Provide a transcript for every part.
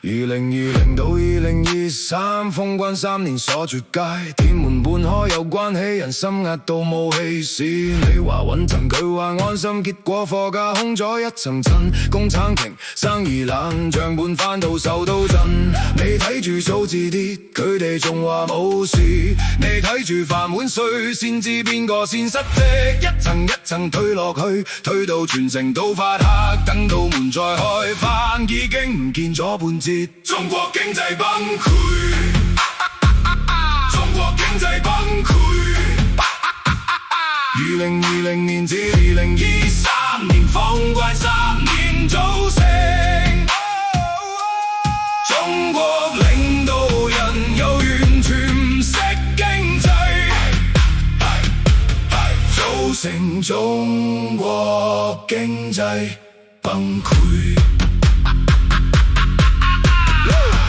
2020到2023，封關3年鎖住街，店門半開又關起，人心壓到冇氣勢。你話穩陣，佢話安心，結果貨架空咗一層塵，工廠停，生意冷，帳本翻到手都震。你睇住數字跌，佢哋仲話冇事。你睇住飯碗碎，先知邊個先失職，一層一層推落去，推到全城都發黑，等到門再開翻，已經唔見咗半截。中國經濟崩潰，中國經濟崩潰。2020年至2023年，封關3年組成。中國領導人又完全唔識經濟，造成中國經濟崩潰。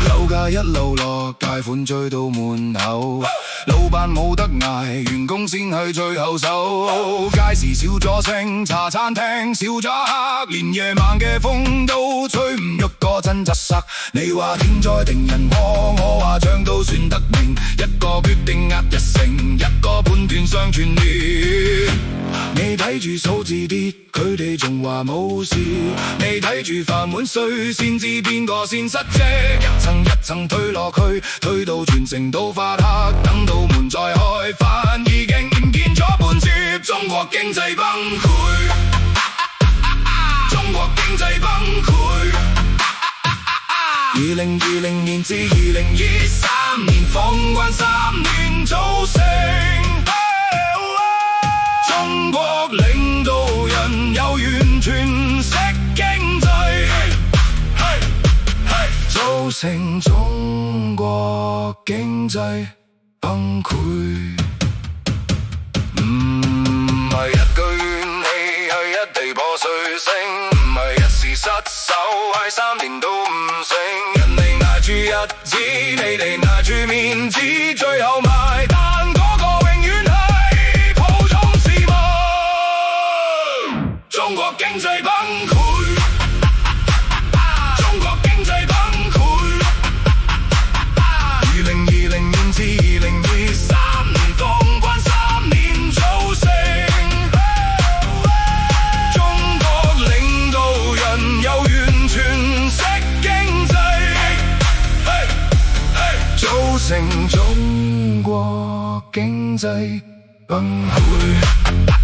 樓價一路落，貸款追到門口，老闆冇得捱，員工先係最後手。街市少咗星，茶餐廳少咗客，連夜晚嘅風都吹唔喐個真窒塞。你話天災定人禍，我話賬都算得明，一個決定壓一成，一個判斷雙全面。你睇住數字跌，佢哋仲話冇事。你睇住飯碗碎，先知邊個先失職，一層一層推落去，推到全城都發黑，等到門再開翻，已經唔見咗半截。中國經濟崩潰，中國經濟崩潰。2020年至2023年，封關3年組成。中國領導人又完全唔識經濟，造成中國經濟崩潰。唔係一句怨氣，係一地破碎聲，唔係一時失手，係3年都唔成。人哋捱住日子，你哋捱住面子，最後埋單嗰個永遠係普通市民。中國經濟崩潰，中國經濟崩潰。2020年至2023年，封關3年組成。中國領導人又完全唔識經濟，造成中國經濟崩潰。